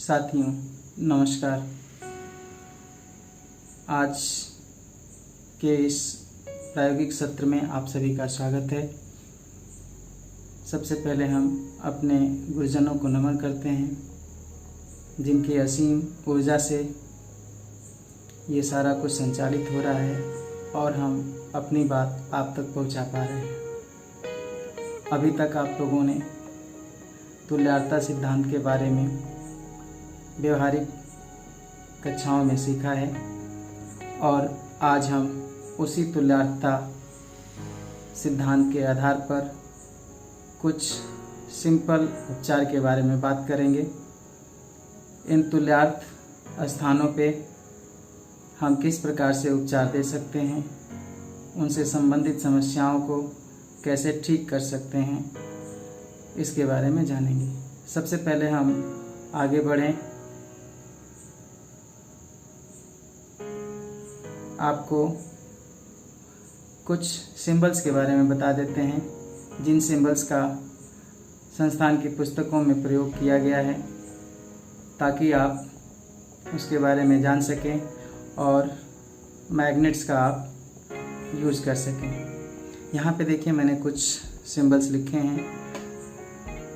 साथियों नमस्कार। आज के इस प्रायोगिक सत्र में आप सभी का स्वागत है। सबसे पहले हम अपने गुरुजनों को नमन करते हैं, जिनकी असीम ऊर्जा से ये सारा कुछ संचालित हो रहा है और हम अपनी बात आप तक पहुंचा पा रहे हैं। अभी तक आप लोगों ने तुल्यता सिद्धांत के बारे में व्यवहारिक कक्षाओं में सीखा है और आज हम उसी तुल्यता सिद्धांत के आधार पर कुछ सिंपल उपचार के बारे में बात करेंगे। इन तुल्यर्थ स्थानों पे हम किस प्रकार से उपचार दे सकते हैं, उनसे संबंधित समस्याओं को कैसे ठीक कर सकते हैं, इसके बारे में जानेंगे। सबसे पहले हम आगे बढ़ें। आपको कुछ सिंबल्स के बारे में बता देते हैं, जिन सिंबल्स का संस्थान की पुस्तकों में प्रयोग किया गया है, ताकि आप उसके बारे में जान सकें और मैग्नेट्स का आप यूज़ कर सकें। यहाँ पे देखिए मैंने कुछ सिंबल्स लिखे हैं,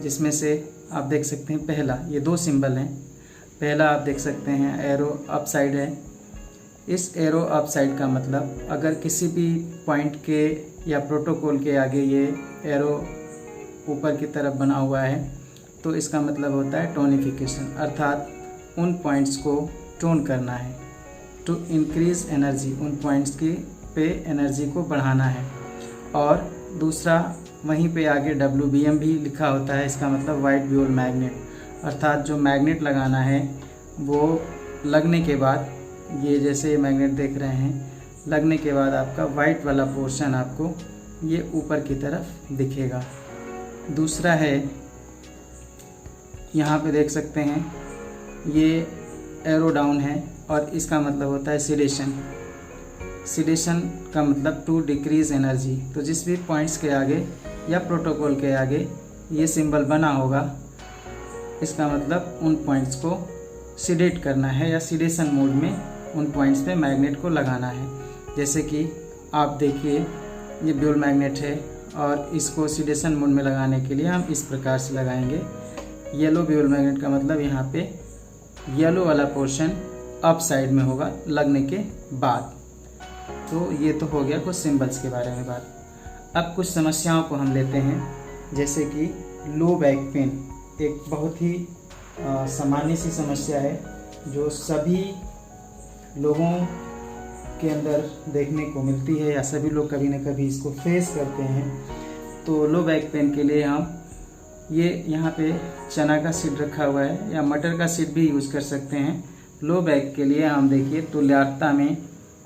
जिसमें से आप देख सकते हैं पहला, ये दो सिंबल हैं। पहला आप देख सकते हैं एरो अप साइड है। इस एरो अप साइड का मतलब अगर किसी भी पॉइंट के या प्रोटोकॉल के आगे ये एरो ऊपर की तरफ बना हुआ है तो इसका मतलब होता है टोनिफिकेशन, अर्थात उन पॉइंट्स को टोन करना है, टू इंक्रीज एनर्जी, उन पॉइंट्स की पे एनर्जी को बढ़ाना है। और दूसरा वहीं पे आगे WBM भी लिखा होता है, इसका मतलब वाइट ब्यूल मैग्नेट, अर्थात जो मैग्नेट लगाना है वो लगने के बाद, ये जैसे मैग्नेट देख रहे हैं, लगने के बाद आपका वाइट वाला पोर्शन आपको ये ऊपर की तरफ दिखेगा। दूसरा है, यहाँ पे देख सकते हैं ये एरो डाउन है और इसका मतलब होता है सिडेशन। सिडेशन का मतलब टू डिक्रीज एनर्जी। तो जिस भी पॉइंट्स के आगे या प्रोटोकॉल के आगे ये सिंबल बना होगा, इसका मतलब उन पॉइंट्स को सिडेट करना है या सिडेशन मोड में उन पॉइंट्स पे मैग्नेट को लगाना है। जैसे कि आप देखिए ये ब्यूल मैग्नेट है और इसको सिडेशन मोड में लगाने के लिए हम इस प्रकार से लगाएंगे। येलो ब्यूल मैग्नेट का मतलब यहाँ पे येलो वाला पोर्शन अप साइड में होगा लगने के बाद। तो ये तो हो गया कुछ सिंबल्स के बारे में बात। अब कुछ समस्याओं को हम लेते हैं, जैसे कि लो बैक पेन। एक बहुत ही सामान्य सी समस्या है जो सभी लोगों के अंदर देखने को मिलती है या सभी लोग कभी न कभी इसको फेस करते हैं। तो लो बैक पेन के लिए हम ये यहाँ पे चना का सीड रखा हुआ है या मटर का सीड भी यूज़ कर सकते हैं। लो बैक के लिए हम देखिए तुल्यता में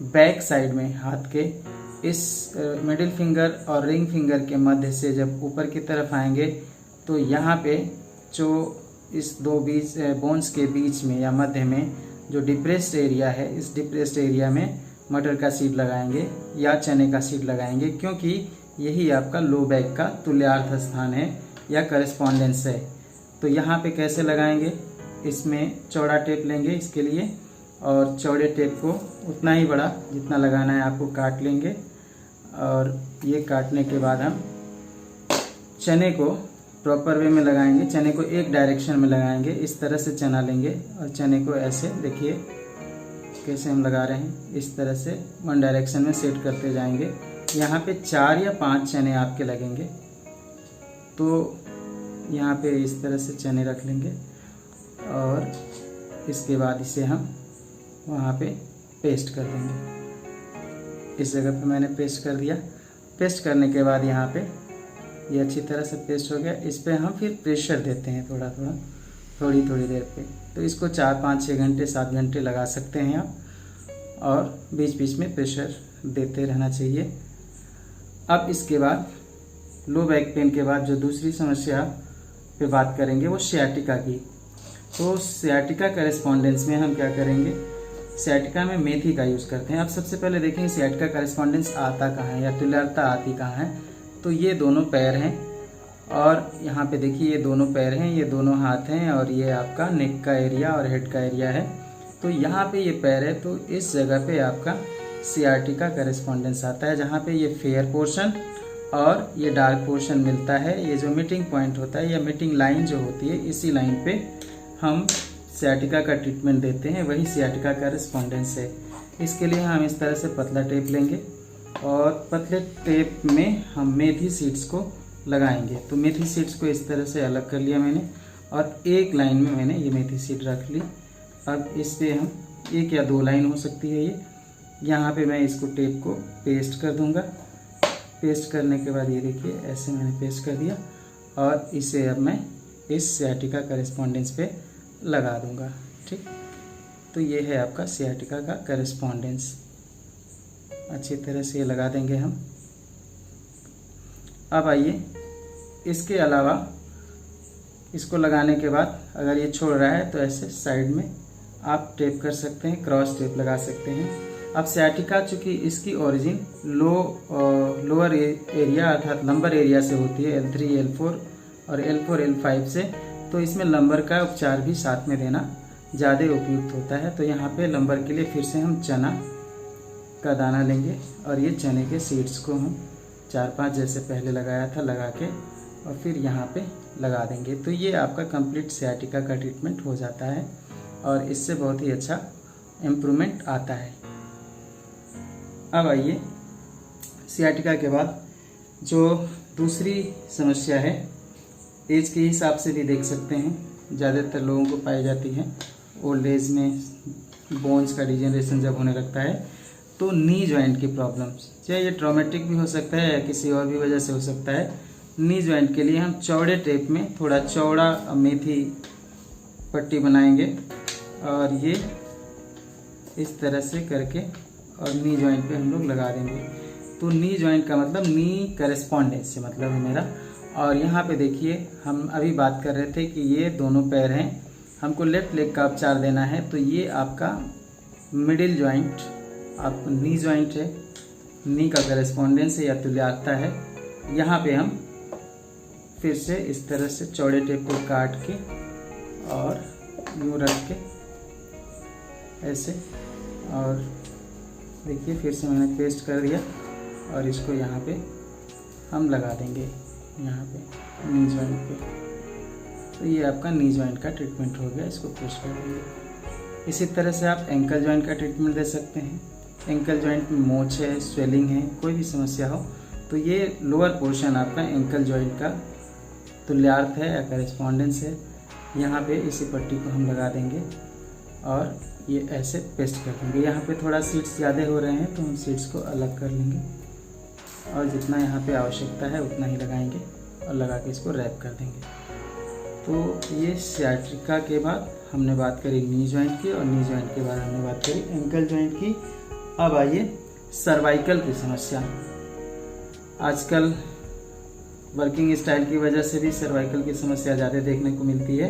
बैक साइड में हाथ के इस मिडिल फिंगर और रिंग फिंगर के मध्य से जब ऊपर की तरफ आएंगे तो यहाँ पे जो इस दो बीच बोन्स के बीच में या मध्य में जो डिप्रेस्ड एरिया है, इस डिप्रेस्ड एरिया में मटर का सीड लगाएंगे या चने का सीड लगाएंगे, क्योंकि यही आपका लो बैक का तुल्यार्थ स्थान है या करस्पॉन्डेंस है। तो यहाँ पे कैसे लगाएंगे, इसमें चौड़ा टेप लेंगे इसके लिए और चौड़े टेप को उतना ही बड़ा जितना लगाना है आपको काट लेंगे। और ये काटने के बाद हम चने को प्रॉपर वे में लगाएंगे। चने को एक डायरेक्शन में लगाएंगे, इस तरह से चना लेंगे और चने को ऐसे देखिए कैसे हम लगा रहे हैं, इस तरह से वन डायरेक्शन में सेट करते जाएंगे। यहाँ पे 4 या 5 चने आपके लगेंगे। तो यहाँ पे इस तरह से चने रख लेंगे और इसके बाद इसे हम वहाँ पे पेस्ट कर देंगे। इस जगह पे मैंने पेस्ट कर दिया। पेस्ट करने के बाद यहाँ पे ये अच्छी तरह से पेस्ट हो गया। इस पे हम फिर प्रेशर देते हैं थोड़ी देर पे। तो इसको 4, 5, 6 घंटे 7 घंटे लगा सकते हैं आप, और बीच बीच में प्रेशर देते रहना चाहिए। अब इसके बाद लो बैक पेन के बाद जो दूसरी समस्या पे बात करेंगे वो सियाटिका की। तो सियाटिका करेस्पॉन्डेंस में हम क्या करेंगे, सियाटिका में मेथी का यूज़ करते हैं। अब सबसे पहले देखें सियाटिका करेस्पॉन्डेंस आता कहाँ है या तुल्यता आती कहाँ है। तो ये दोनों पैर हैं और यहाँ पे देखिए ये दोनों पैर हैं, ये दोनों हाथ हैं, और ये आपका नेक का एरिया और हेड का एरिया है। तो यहाँ पे ये पैर है, तो इस जगह पे आपका CRT का करेस्पॉन्डेंस आता है, जहाँ पे ये फेयर पोर्शन और ये डार्क पोर्शन मिलता है। ये जो मीटिंग पॉइंट होता है या मीटिंग लाइन जो होती है, इसी लाइन पे हम सियाटिका का ट्रीटमेंट देते हैं, वही सियाटिका का करेस्पॉन्डेंस है। इसके लिए हम इस तरह से पतला टेप लेंगे और पतले टेप में हम मेथी सीड्स को लगाएंगे। तो मेथी सीड्स को इस तरह से अलग कर लिया मैंने, और एक लाइन में मैंने ये मेथी सीड रख ली। अब इस पे हम 1 या 2 लाइन हो सकती है ये। यहाँ पे मैं इसको टेप को पेस्ट कर दूंगा। पेस्ट करने के बाद ये देखिए ऐसे मैंने पेस्ट कर दिया, और इसे अब मैं इस सियाटिका करेस्पॉन्डेंस पे लगा दूंगा। ठीक, तो ये है आपका सियाटिका का करेस्पॉन्डेंस। अच्छी तरह से ये लगा देंगे हम। अब आइए, इसके अलावा इसको लगाने के बाद अगर ये छोड़ रहा है तो ऐसे साइड में आप टेप कर सकते हैं, क्रॉस टेप लगा सकते हैं। अब सियाटिका चूँकि इसकी ओरिजिन लोअर एरिया अर्थात लंबर एरिया से होती है, L3 L4 और L4 L5 से, तो इसमें लंबर का उपचार भी साथ में देना ज़्यादा उपयुक्त होता है। तो यहाँ पे लंबर के लिए फिर से हम चना का दाना लेंगे, और ये चने के सीड्स को हम 4-5 जैसे पहले लगाया था लगा के, और फिर यहाँ पे लगा देंगे। तो ये आपका कंप्लीट सियाटिका का ट्रीटमेंट हो जाता है, और इससे बहुत ही अच्छा इम्प्रूवमेंट आता है। अब आइए, सियाटिका के बाद जो दूसरी समस्या है, एज के हिसाब से भी देख सकते हैं, ज़्यादातर लोगों को पाई जाती है। ओल्ड एज में बोन्स का डिजेनरेशन जब होने लगता है, तो नी जॉइंट की प्रॉब्लम्स, चाहे ये ट्रॉमेटिक भी हो सकता है या किसी और भी वजह से हो सकता है। नी जॉइंट के लिए हम चौड़े टेप में थोड़ा चौड़ा मेथी पट्टी बनाएंगे, और ये इस तरह से करके और नी जॉइंट पे हम लोग लगा देंगे। तो नी जॉइंट का मतलब नी करेस्पॉन्डेंस से मतलब है मेरा। और यहाँ पे देखिए, हम अभी बात कर रहे थे कि ये दोनों पैर हैं, हमको लेफ्ट लेग का उपचार देना है। तो ये आपका मिडिल जॉइंट, आप नी जॉइंट है, नी का करेस्पॉन्डेंस है या तुल्यता है। यहाँ पे हम फिर से इस तरह से चौड़े टेप को काट के और यूँ रख के ऐसे, और देखिए फिर से मैंने पेस्ट कर दिया, और इसको यहाँ पे हम लगा देंगे, यहाँ पे नी जॉइंट पे। तो ये आपका नी जॉइंट का ट्रीटमेंट हो गया, इसको पेस्ट कर देंगे। इसी तरह से आप एंकल जॉइंट का ट्रीटमेंट दे सकते हैं। एंकल जॉइंट में मोच है, स्वेलिंग है, कोई भी समस्या हो, तो ये लोअर पोर्शन आपका एंकल जॉइंट का तुल्यार्थ है या करेस्पॉन्डेंस है। यहाँ पे इसी पट्टी को हम लगा देंगे, और ये ऐसे पेस्ट कर देंगे। यहाँ पे थोड़ा सीड्स ज़्यादा हो रहे हैं, तो हम सीड्स को अलग कर लेंगे, और जितना यहाँ पे आवश्यकता है उतना ही लगाएंगे, और लगा के इसको रैप कर देंगे। तो ये सियाटिका के बाद हमने बात करी नी जॉइंट की, और नी जॉइंट के बाद हमने बात करी एंकल जॉइंट की। अब आइए सर्वाइकल की समस्या। आजकल वर्किंग स्टाइल की वजह से भी सर्वाइकल की समस्या ज़्यादा देखने को मिलती है।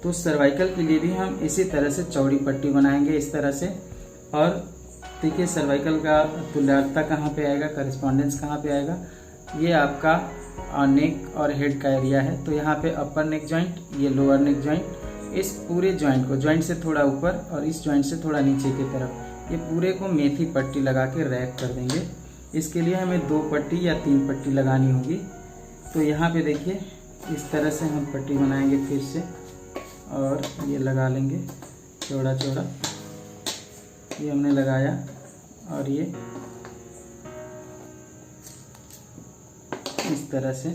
तो सर्वाइकल के लिए भी हम इसी तरह से चौड़ी पट्टी बनाएंगे इस तरह से। और देखिए सर्वाइकल का तुल्यता कहाँ पे आएगा, करेस्पॉन्डेंस कहाँ पे आएगा, ये आपका नेक और हेड का एरिया है। तो यहाँ पे अपर नेक जॉइंट, ये लोअर नेक जॉइंट, इस पूरे जॉइंट को, जॉइंट से थोड़ा ऊपर और इस जॉइंट से थोड़ा नीचे की तरफ, ये पूरे को मेथी पट्टी लगा के रैप कर देंगे। इसके लिए हमें 2 पट्टी या 3 पट्टी लगानी होगी। तो यहाँ पे देखिए इस तरह से हम पट्टी बनाएंगे फिर से, और ये लगा लेंगे चौड़ा चौड़ा, ये हमने लगाया, और ये इस तरह से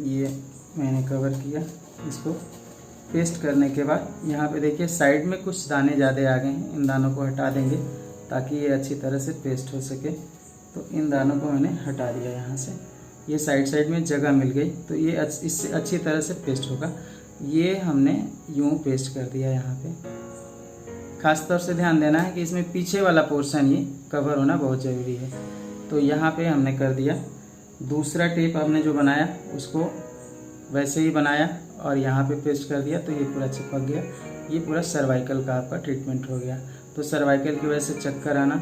ये मैंने कवर किया। इसको पेस्ट करने के बाद यहाँ पे देखिए साइड में कुछ दाने ज़्यादा आ गए हैं, इन दानों को हटा देंगे ताकि ये अच्छी तरह से पेस्ट हो सके। तो इन दानों को मैंने हटा दिया यहाँ से, ये साइड में जगह मिल गई, तो ये इससे अच्छी तरह से पेस्ट होगा। ये हमने यूँ पेस्ट कर दिया यहाँ पे। खास तौर से ध्यान देना है कि इसमें पीछे वाला पोर्शन ये कवर होना बहुत ज़रूरी है। तो यहाँ पे हमने कर दिया। दूसरा टेप हमने जो बनाया उसको वैसे ही बनाया और यहाँ पे पेस्ट कर दिया, तो ये पूरा चिपक गया। ये पूरा सर्वाइकल का आपका ट्रीटमेंट हो गया। तो सर्वाइकल की वजह से चक्कर आना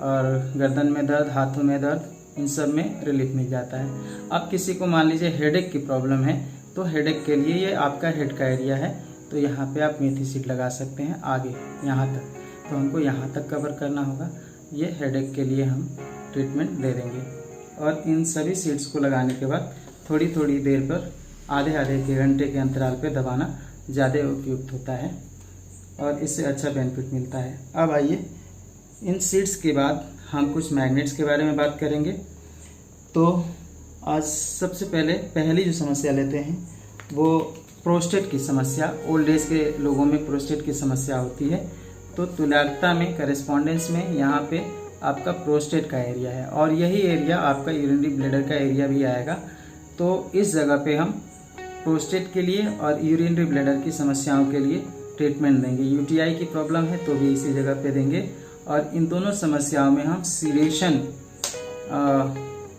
और गर्दन में दर्द, हाथों में दर्द, इन सब में रिलीफ मिल जाता है। अब किसी को मान लीजिए हेडेक की प्रॉब्लम है, तो हेडेक के लिए ये आपका हेड का एरिया है, तो यहाँ पे आप मेथी सीड लगा सकते हैं आगे यहाँ तक, तो हमको यहाँ तक कवर करना होगा। ये हेडेक के लिए हम ट्रीटमेंट दे देंगे। और इन सभी सीड्स को लगाने के बाद थोड़ी थोड़ी देर पर आधे आधे के घंटे के अंतराल पे दबाना ज़्यादा उपयुक्त होता है और इससे अच्छा बेनिफिट मिलता है। अब आइए इन सीड्स के बाद हम कुछ मैग्नेट्स के बारे में बात करेंगे। तो आज सबसे पहली जो समस्या लेते हैं वो प्रोस्टेट की समस्या। ओल्ड एज के लोगों में प्रोस्टेट की समस्या होती है, तो तुल्यता में करेस्पॉन्डेंस में यहाँ पे आपका प्रोस्टेट का एरिया है और यही एरिया आपका यूरिनरी ब्लैडर का एरिया भी आएगा। तो इस जगह पे हम प्रोस्टेट के लिए और यूरिनरी ब्लैडर की समस्याओं के लिए ट्रीटमेंट देंगे। यूटीआई की प्रॉब्लम है तो भी इसी जगह पे देंगे और इन दोनों समस्याओं में हम सीडेशन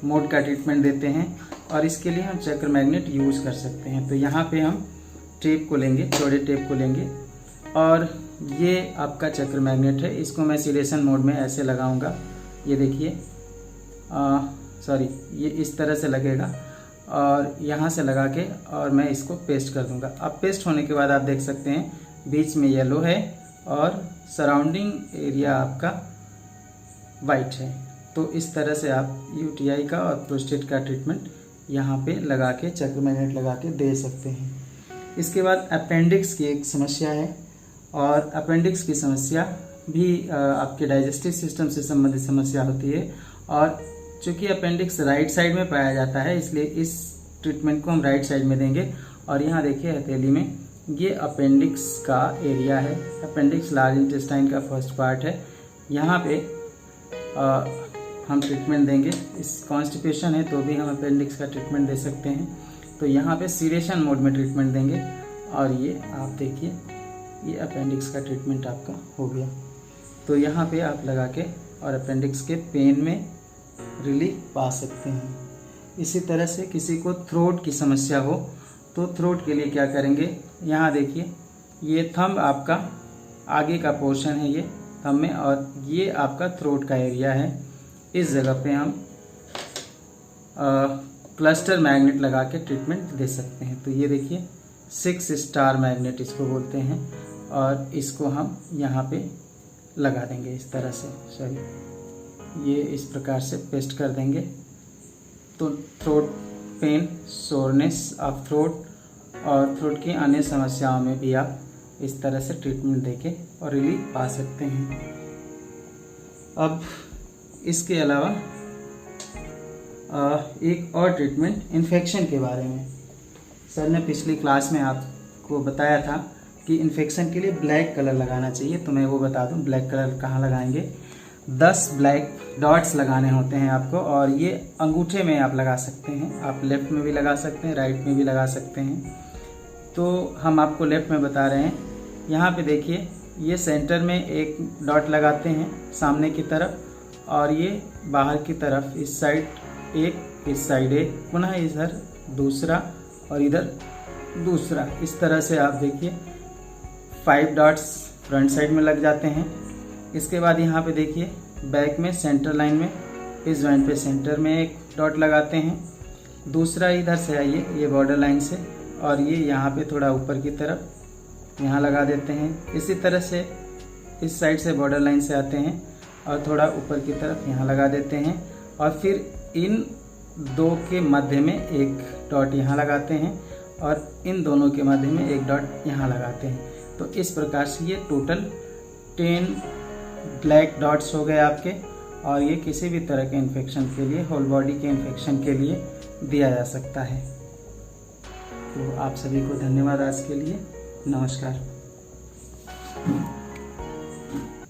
मोड का ट्रीटमेंट देते हैं और इसके लिए हम चक्र मैग्नेट यूज़ कर सकते हैं। तो यहाँ पे हम टेप को लेंगे, चौड़े टेप को लेंगे और ये आपका चक्र मैग्नेट है। इसको मैं सीडेशन मोड में ऐसे लगाऊंगा, ये देखिए, ये इस तरह से लगेगा और यहाँ से लगा के और मैं इसको पेस्ट कर दूंगा। अब पेस्ट होने के बाद आप देख सकते हैं बीच में येलो है और सराउंडिंग एरिया आपका वाइट है। तो इस तरह से आप यूटीआई का और प्रोस्टेट का ट्रीटमेंट यहाँ पे लगा के चक्र मैग्नेट लगा के दे सकते हैं। इसके बाद अपेंडिक्स की एक समस्या है और अपेंडिक्स की समस्या भी आपके डाइजेस्टिव सिस्टम से संबंधित समस्या होती है और चूँकि अपेंडिक्स राइट साइड में पाया जाता है इसलिए इस ट्रीटमेंट को हम राइट साइड में देंगे। और यहाँ देखिए हथेली में ये अपेंडिक्स का एरिया है। अपेंडिक्स लार्ज इंटेस्टाइन का फर्स्ट पार्ट है। यहाँ पे हम ट्रीटमेंट देंगे। इस कॉन्स्टिपेशन है तो भी हम अपेंडिक्स का ट्रीटमेंट दे सकते हैं। तो यहाँ पे सीडेशन मोड में ट्रीटमेंट देंगे और ये आप देखिए ये अपेंडिक्स का ट्रीटमेंट आपका हो गया। तो यहाँ पे आप लगा के और अपेंडिक्स के पेन में रिलीफ पा सकते हैं। इसी तरह से किसी को थ्रोट की समस्या हो तो थ्रोट के लिए क्या करेंगे, यहाँ देखिए ये थंब आपका आगे का पोर्शन है, ये थंब में, और ये आपका थ्रोट का एरिया है। इस जगह पे हम क्लस्टर मैग्नेट लगा के ट्रीटमेंट दे सकते हैं। तो ये देखिए 6 स्टार मैग्नेट इसको बोलते हैं और इसको हम यहाँ पे लगा देंगे इस तरह से, ये इस प्रकार से पेस्ट कर देंगे। तो throat pen, soreness of throat और थ्रोट की अन्य समस्याओं में भी आप इस तरह से ट्रीटमेंट देके और रिलीफ पा सकते हैं। अब इसके अलावा एक और ट्रीटमेंट इन्फेक्शन के बारे में। सर ने पिछली क्लास में आपको बताया था कि इन्फेक्शन के लिए ब्लैक कलर लगाना चाहिए, तो मैं वो बता दूं ब्लैक कलर कहाँ लगाएंगे। 10 ब्लैक डॉट्स लगाने होते हैं आपको और ये अंगूठे में आप लगा सकते हैं। आप लेफ्ट में भी लगा सकते हैं, राइट में भी लगा सकते हैं। तो हम आपको लेफ्ट में बता रहे हैं। यहाँ पे देखिए ये सेंटर में एक डॉट लगाते हैं सामने की तरफ और ये बाहर की तरफ, इस साइड एक, इस साइड एक, पुनः इधर दूसरा और इधर दूसरा। इस तरह से आप देखिए 5 डॉट्स फ्रंट साइड में लग जाते हैं। इसके बाद यहाँ पे देखिए बैक में सेंटर लाइन में इस जॉइंट पे सेंटर में एक डॉट लगाते हैं। दूसरा इधर से आइए ये बॉर्डर लाइन से और ये यहाँ पे थोड़ा ऊपर की तरफ यहाँ लगा देते हैं। इसी तरह से इस साइड से बॉर्डर लाइन से आते हैं और थोड़ा ऊपर की तरफ यहाँ लगा देते हैं और फिर इन दो के मध्य में एक डॉट यहाँ लगाते हैं और इन दोनों के मध्य में एक डॉट यहाँ लगाते हैं। तो इस प्रकार से ये टोटल 10 ब्लैक डॉट्स हो गए आपके और ये किसी भी तरह के इन्फेक्शन के लिए, होल बॉडी के इन्फेक्शन के लिए दिया जा सकता है। तो आप सभी को धन्यवाद आज के लिए। नमस्कार।